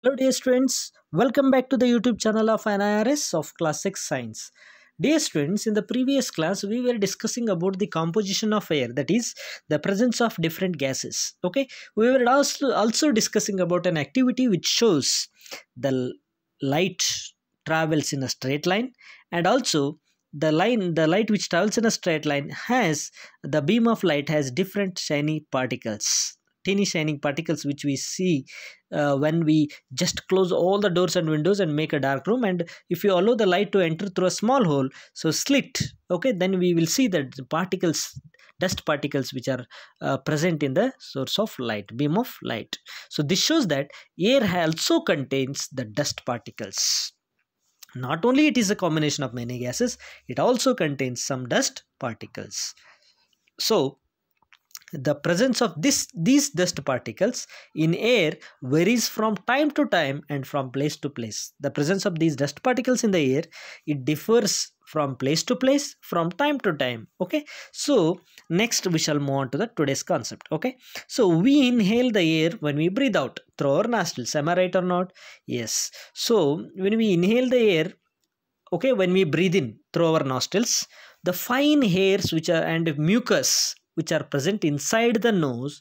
Hello dear students, welcome back to the YouTube channel of NIRS of Class 6 Science. Dear students, in the previous class we were discussing about the composition of air, that is the presence of different gases. Okay, we were also discussing about an activity which shows the light travels in a straight line, and also the light which travels in a straight line has the beam of light has different shiny particles, tiny shining particles which we see when we just close all the doors and windows and make a dark room, and if you allow the light to enter through a small hole, so slit, okay, then we will see that the particles, dust particles which are present in the source of light, beam of light. So this shows that air also contains the dust particles. Not only it is a combination of many gases, it also contains some dust particles. So the presence of these dust particles in air varies from time to time and from place to place. The presence of these dust particles in the air, it differs from place to place, from time to time. Okay, so next we shall move on to the today's concept. Okay, so we inhale the air when we breathe out through our nostrils. Am I right or not? Yes. So when we inhale the air, okay, when we breathe in through our nostrils, the fine hairs which are and mucus which are present inside the nose,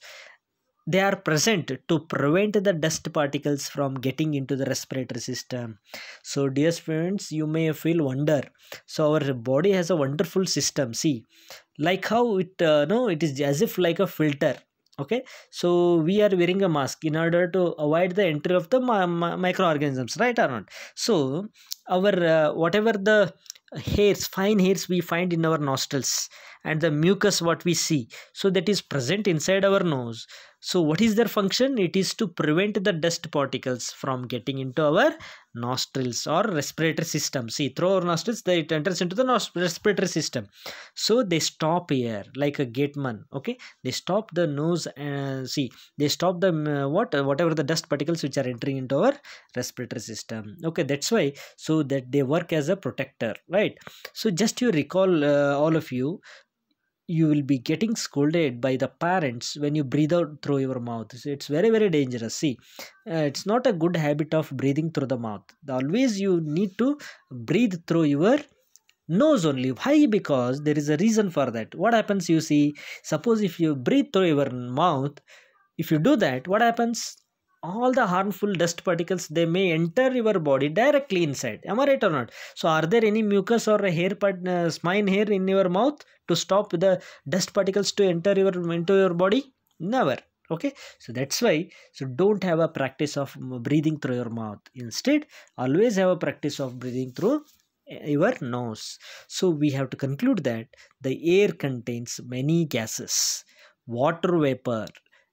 they are present to prevent the dust particles from getting into the respiratory system. So dear friends, you may feel wonder. So our body has a wonderful system. See, like how it no, it is as if like a filter. Okay, so we are wearing a mask in order to avoid the entry of the microorganisms, right or not? So our whatever the hairs, fine hairs we find in our nostrils, and the mucus what we see, so that is present inside our nose. So what is their function? It is to prevent the dust particles from getting into our nostrils or respiratory system. See, through our nostrils it enters into the respiratory system, so they stop here like a gateman. Okay, they stop the nose and see, they stop the whatever the dust particles which are entering into our respiratory system. Okay, that's why, so that they work as a protector, right? So just you recall, all of you, you will be getting scolded by the parents when you breathe out through your mouth. So it's very dangerous. See, it's not a good habit of breathing through the mouth. Always you need to breathe through your nose only. Why? Because there is a reason for that. What happens, you see, suppose if you breathe through your mouth, if you do that, what happens? All the harmful dust particles, they may enter your body directly inside. Am I right or not? So are there any mucus or spine hair in your mouth to stop the dust particles to enter into your body? Never. Okay, so that's why, so don't have a practice of breathing through your mouth. Instead, always have a practice of breathing through your nose. So we have to conclude that the air contains many gases, water vapor,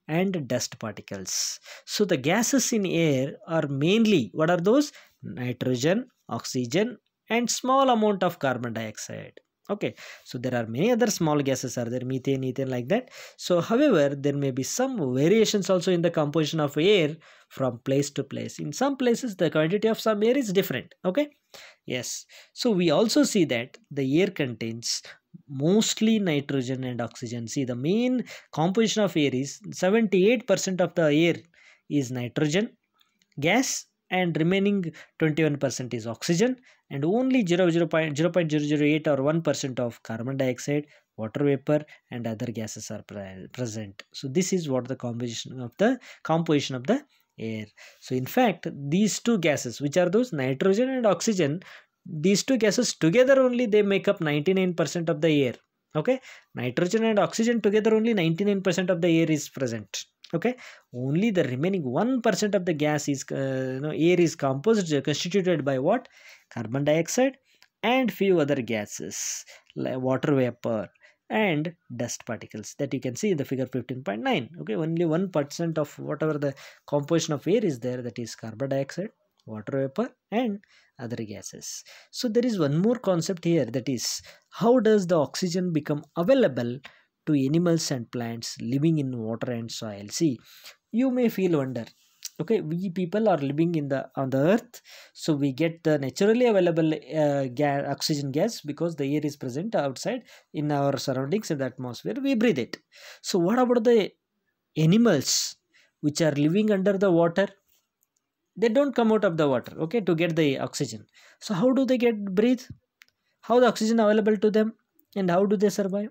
and dust particles. So the gases in air are mainly, what are those? Nitrogen, oxygen, and small amount of carbon dioxide. Okay, so there are many other small gases are there, methane, ethane, like that. So however, there may be some variations also in the composition of air from place to place. In some places the quantity of some air is different. Okay, yes. So we also see that the air contains mostly nitrogen and oxygen. See, the main composition of air is 78% of the air is nitrogen gas, and remaining 21% is oxygen, and only 0.008 or 1% of carbon dioxide, water vapor, and other gases are present. So this is what the composition of the air. So in fact, these two gases, which are those nitrogen and oxygen, these two gases together only they make up 99% of the air. Okay, nitrogen and oxygen together only 99% of the air is present. Okay, only the remaining 1% of the gas is air is constituted by what? Carbon dioxide and few other gases like water vapor and dust particles, that you can see in the figure 15.9. okay, only 1% of whatever the composition of air is there, that is carbon dioxide, water vapor, and other gases. So there is one more concept here, that is, how does the oxygen become available to animals and plants living in water and soil? See, you may feel wonder. Okay, we people are living on the earth, so we get the naturally available oxygen gas because the air is present outside in our surroundings, in the atmosphere, we breathe it. So what about the animals which are living under the water? They don't come out of the water, okay, to get the oxygen. So how do they get breathe? How the oxygen available to them, and how do they survive?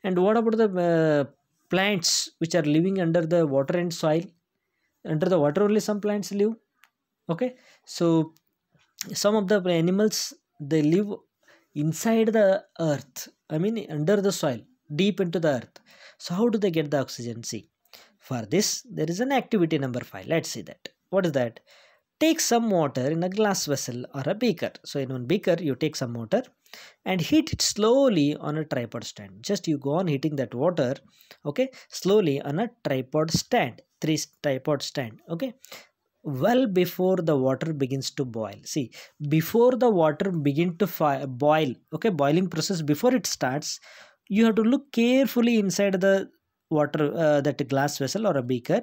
And what about the plants which are living under the water and soil? Under the water only some plants live, okay. So some of the animals, they live inside the earth, I mean under the soil, deep into the earth. So how do they get the oxygen? See, for this there is an activity number 5. Let's see that. What is that? Take some water in a glass vessel or a beaker. So in one beaker you take some water and heat it slowly on a tripod stand. Just you go on heating that water, okay, slowly on a tripod stand, three tripod stand, okay, well before the water begins to boil. See, before the water begin to boil, okay, boiling process, before it starts, you have to look carefully inside the water, that glass vessel or a beaker,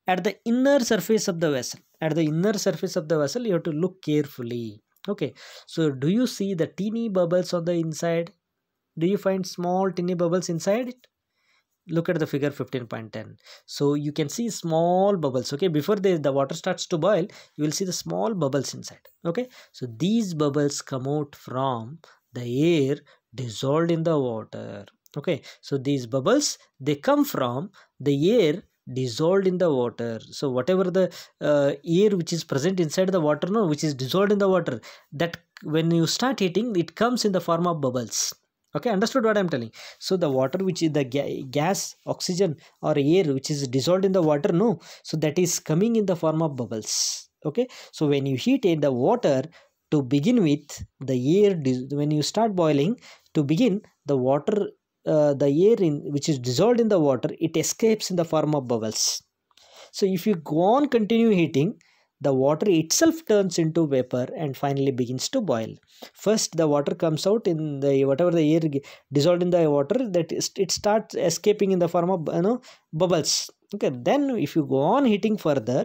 at the inner surface of the vessel. At the inner surface of the vessel you have to look carefully, okay. So do you see the teeny bubbles on the inside? Do you find small teeny bubbles inside it? Look at the figure 15.10. So you can see small bubbles, okay. Before the water starts to boil, you will see the small bubbles inside, okay. So these bubbles come out from the air dissolved in the water, okay. So these bubbles, they come from the air dissolved in the water. So whatever the air which is present inside the water, no, which is dissolved in the water, that when you start heating, it comes in the form of bubbles. Okay, understood what I'm telling? So the water which is the gas, oxygen or air which is dissolved in the water, no, so that is coming in the form of bubbles. Okay, so when you heat in the water, to begin with, the air, when you start boiling, to begin, the water, the air which is dissolved in the water, it escapes in the form of bubbles. So if you go on continue heating, the water itself turns into vapor and finally begins to boil. First the water comes out in the whatever the air dissolved in the water, that it starts escaping in the form of bubbles. Okay, then if you go on heating further,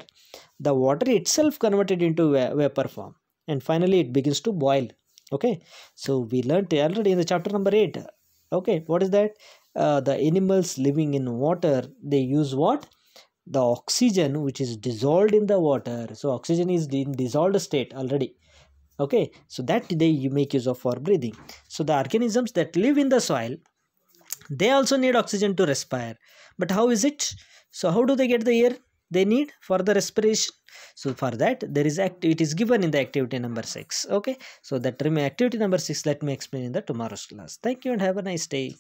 the water itself converted into vapor form and finally it begins to boil. Okay, so we learned already in the chapter number 8. Okay, what is that? The animals living in water, they use what? The oxygen which is dissolved in the water. So oxygen is in dissolved state already, okay. So that you make use of for breathing. So the organisms that live in the soil, they also need oxygen to respire. But how is it? So how do they get the air they need for the respiration? So for that there is it is given in the activity number 6. Okay, so that activity number 6, let me explain in the tomorrow's class. Thank you and have a nice day.